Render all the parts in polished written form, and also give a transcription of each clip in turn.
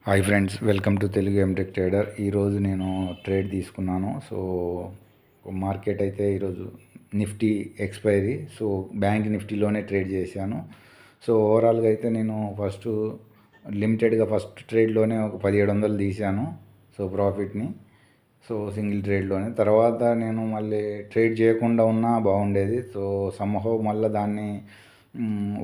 Hi friends, welcome to Telugu ఎంటెక్ trader. ఈరోజు నేను ట్రేడ్ తీసుకున్నాను. సో మార్కెట్ అయితే ఈరోజు నిఫ్టీ ఎక్స్పైరీ, సో బ్యాంక్ నిఫ్టీలోనే ట్రేడ్ చేశాను. సో ఓవరాల్గా అయితే నేను లిమిటెడ్గా ఫస్ట్ ట్రేడ్లోనే ఒక 1700 తీశాను. సో ప్రాఫిట్ని, సో సింగిల్ ట్రేడ్లోనే. తర్వాత నేను మళ్ళీ ట్రేడ్ చేయకుండా ఉన్నా బాగుండేది. సో సమ్హౌ మళ్ళీ దాన్ని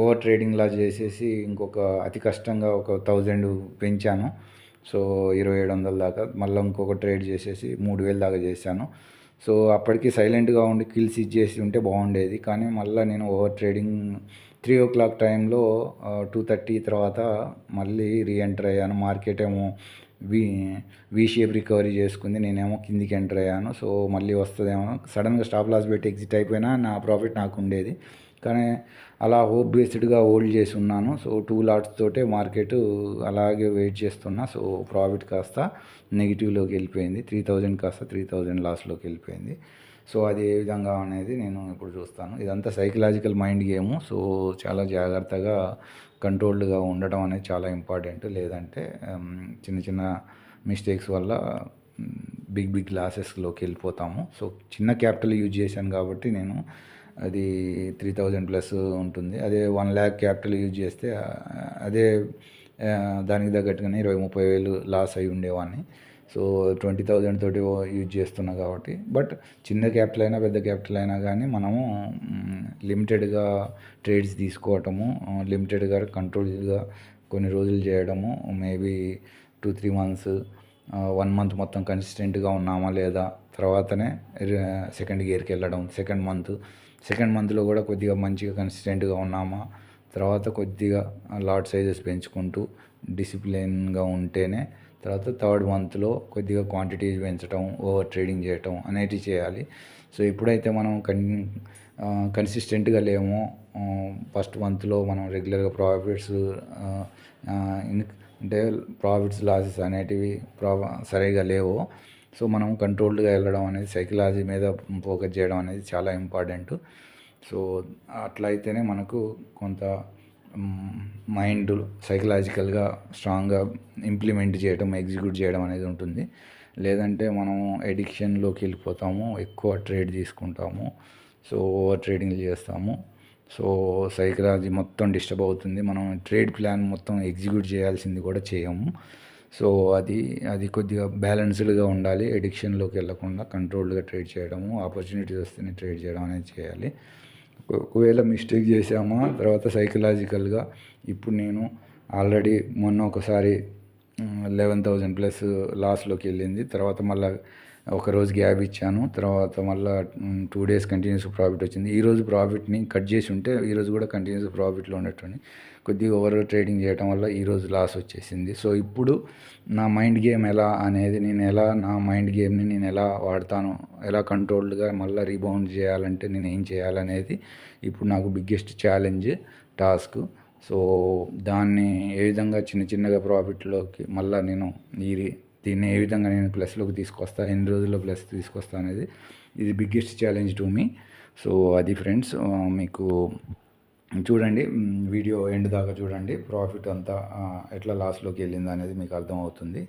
ఓవర్ ట్రేడింగ్లా చేసేసి ఇంకొక అతి కష్టంగా ఒక 1000 పెంచాను. సో 2700 దాకా మళ్ళీ ఇంకొక ట్రేడ్ చేసేసి 3000 దాకా చేశాను. సో అప్పటికి సైలెంట్గా ఉండి కిల్స్ ఇచ్చేసి ఉంటే బాగుండేది. కానీ మళ్ళీ నేను ఓవర్ ట్రేడింగ్ 3 o'clock టైంలో 2:30 తర్వాత మళ్ళీ రీఎంటర్ అయ్యాను. మార్కెట్ ఏమో వి షేప్ రికవరీ చేసుకుంది, నేనేమో కిందికి ఎంటర్ అయ్యాను. సో మళ్ళీ వస్తుందేమో సడన్గా స్టాప్ లాస్ పెట్టి ఎగ్జిట్ అయిపోయినా నా ప్రాఫిట్ నాకు ఉండేది. కానీ అలా హోప్ బేస్డ్గా హోల్డ్ చేసి ఉన్నాను. సో 2 లాట్స్ తోటే మార్కెట్ అలాగే వెయిట్ చేస్తున్నా. సో ప్రాఫిట్ కాస్త నెగిటివ్లోకి వెళ్ళిపోయింది. 3000 కాస్త 3000 లాస్లోకి వెళ్ళిపోయింది. సో అది ఏ విధంగా అనేది నేను ఇప్పుడు చూస్తాను. ఇదంతా సైకలాజికల్ మైండ్ గేము. సో చాలా జాగ్రత్తగా కంట్రోల్డ్గా ఉండడం అనేది చాలా ఇంపార్టెంట్. లేదంటే చిన్న చిన్న మిస్టేక్స్ వల్ల బిగ్ లాసెస్లోకి వెళ్ళిపోతాము. సో చిన్న క్యాపిటల్ యూజ్ చేశాను కాబట్టి నేను అది 3000 ప్లస్ ఉంటుంది. అదే 1 lakh క్యాపిటల్ యూజ్ చేస్తే అదే దానికి తగ్గట్టుగానే 20-30 వేలు లాస్ అయి ఉండేవాడిని. సో 20,000 తోటి యూజ్ చేస్తున్నా కాబట్టి. బట్ చిన్న క్యాపిటల్ అయినా పెద్ద క్యాపిటల్ అయినా కానీ మనము లిమిటెడ్గా ట్రేడ్స్ తీసుకోవటము, లిమిటెడ్గా కంట్రోల్గా కొన్ని రోజులు చేయడము, మేబీ 2-3 months 1 month మొత్తం కన్సిస్టెంట్గా ఉన్నామా లేదా, తర్వాతనే సెకండ్ గేర్కి వెళ్ళడం. సెకండ్ మంత్లో కూడా కొద్దిగా మంచిగా కన్సిస్టెంట్గా ఉన్నామా, తర్వాత కొద్దిగా లాట్ సైజెస్ పెంచుకుంటూ డిసిప్లిన్గా ఉంటేనే తర్వాత థర్డ్ మంత్లో కొద్దిగా క్వాంటిటీస్ పెంచడం, ఓవర్ ట్రేడింగ్ చేయటం అనేటివి చేయాలి. సో ఎప్పుడైతే మనం కన్సిస్టెంట్గా లేమో, ఫస్ట్ మంత్లో మనం రెగ్యులర్గా అంటే ప్రాఫిట్స్ లాసెస్ అనేటివి సరిగా లేవో, సో మనం కంట్రోల్డ్గా వెళ్ళడం అనేది, సైకలాజీ మీద ఫోకస్ చేయడం అనేది చాలా ఇంపార్టెంట్. సో అట్లయితేనే మనకు కొంత మైండ్ సైకలాజికల్గా స్ట్రాంగ్గా ఇంప్లిమెంట్ చేయడం, ఎగ్జిక్యూట్ చేయడం అనేది ఉంటుంది. లేదంటే మనం ఎడిక్షన్లోకి వెళ్ళిపోతాము, ఎక్కువ ట్రేడ్ తీసుకుంటాము, సో ఓవర్ ట్రేడింగ్ చేస్తాము. సో సైకలాజీ మొత్తం డిస్టర్బ్ అవుతుంది. మనం ట్రేడ్ ప్లాన్ మొత్తం ఎగ్జిక్యూట్ చేయాల్సింది కూడా చేయము. సో అది కొద్దిగా బ్యాలెన్స్డ్గా ఉండాలి. ఎడిక్షన్లోకి వెళ్ళకుండా కంట్రోల్డ్గా ట్రేడ్ చేయడము, ఆపర్చునిటీస్ వస్తేనే ట్రేడ్ చేయడం అనేది చేయాలి. ఒకవేళ మిస్టేక్ చేసామా తర్వాత సైకలాజికల్గా, ఇప్పుడు నేను ఆల్రెడీ మొన్న ఒకసారి 11,000 ప్లస్ లాస్లోకి వెళ్ళింది. తర్వాత మళ్ళీ ఒకరోజు గ్యాప్ ఇచ్చాను. తర్వాత మళ్ళీ 2 days కంటిన్యూస్ ప్రాఫిట్ వచ్చింది. ఈరోజు ప్రాఫిట్ని కట్ చేసి ఉంటే ఈరోజు కూడా కంటిన్యూస్ ప్రాఫిట్లో ఉండేటండి. కొద్దిగా ఓవర్ ట్రేడింగ్ చేయడం వల్ల ఈరోజు లాస్ వచ్చేసింది. సో ఇప్పుడు నా మైండ్ గేమ్ ఎలా అనేది, నా మైండ్ గేమ్ని నేను ఎలా వాడతాను, ఎలా కంట్రోల్డ్గా మళ్ళీ రీబౌండ్ చేయాలంటే నేను ఏం చేయాలనేది ఇప్పుడు నాకు బిగ్గెస్ట్ ఛాలెంజ్, టాస్క్. సో దాన్ని ఏ విధంగా చిన్నగా ప్రాఫిట్లోకి మళ్ళీ నేను దీన్ని ఏ విధంగా నేను ప్లస్లోకి తీసుకొస్తా, ఎన్ని రోజుల్లో ప్లస్ తీసుకొస్తా అనేది ఇది biggest challenge to me. So అది ఫ్రెండ్స్, మీకు చూడండి, వీడియో ఎండ్ దాకా చూడండి. ప్రాఫిట్ అంతా ఎట్లా లాస్లోకి వెళ్ళింది అనేది మీకు అర్థమవుతుంది.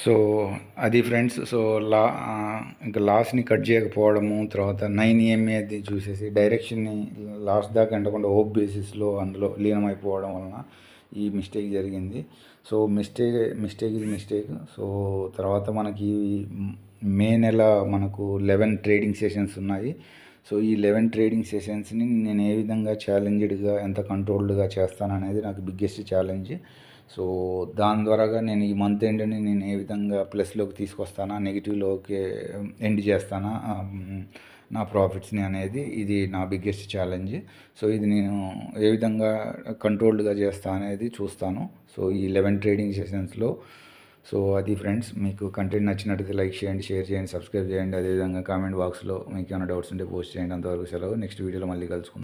సో అది ఫ్రెండ్స్. సో ఇంకా లాస్ట్ని కట్ చేయకపోవడము, తర్వాత 9 అది చూసేసి డైరెక్షన్ని లాస్ట్ దాకా ఎండకుండా ఓప్ బేసిస్లో అందులో లీనమైపోవడం వలన ఈ మిస్టేక్ జరిగింది. So mistake. సో తర్వాత మనకి మే నెల మనకు 11 ట్రేడింగ్ సెషన్స్ ఉన్నాయి. సో ఈ 11 ట్రేడింగ్ సెషన్స్ని నేను ఏ విధంగా ఛాలెంజ్డ్గా, ఎంత కంట్రోల్డ్గా చేస్తాననేది నాకు బిగ్గెస్ట్ ఛాలెంజ్. సో దాని ద్వారాగా నేను ఈ మంత్ ఎండ్ని నేను ఏ విధంగా ప్లస్లోకి తీసుకొస్తానా, నెగిటివ్లోకి ఎండ్ చేస్తానా నా ప్రాఫిట్స్ని అనేది ఇది నా బిగ్గెస్ట్ ఛాలెంజ్. సో ఇది నేను ఏ విధంగా కంట్రోల్డ్గా చేస్తా అనేది చూస్తాను. సో ఈ 11 ట్రేడింగ్ సెషన్స్లో. సో అది ఫ్రెండ్స్, మీకు కంటెంట్ నచ్చినట్టయితే లైక్ చేయండి, షేర్ చేయండి, సబ్స్క్రైబ్ చేయండి. అదేవిధంగా కామెంట్ బాక్స్లో మీకు ఏమైనా డౌట్స్ ఉంటే పోస్ట్ చేయండి. అంతవరకు సెలవు. నెక్స్ట్ వీడియోలో మళ్ళీ కలుసుకుందాం.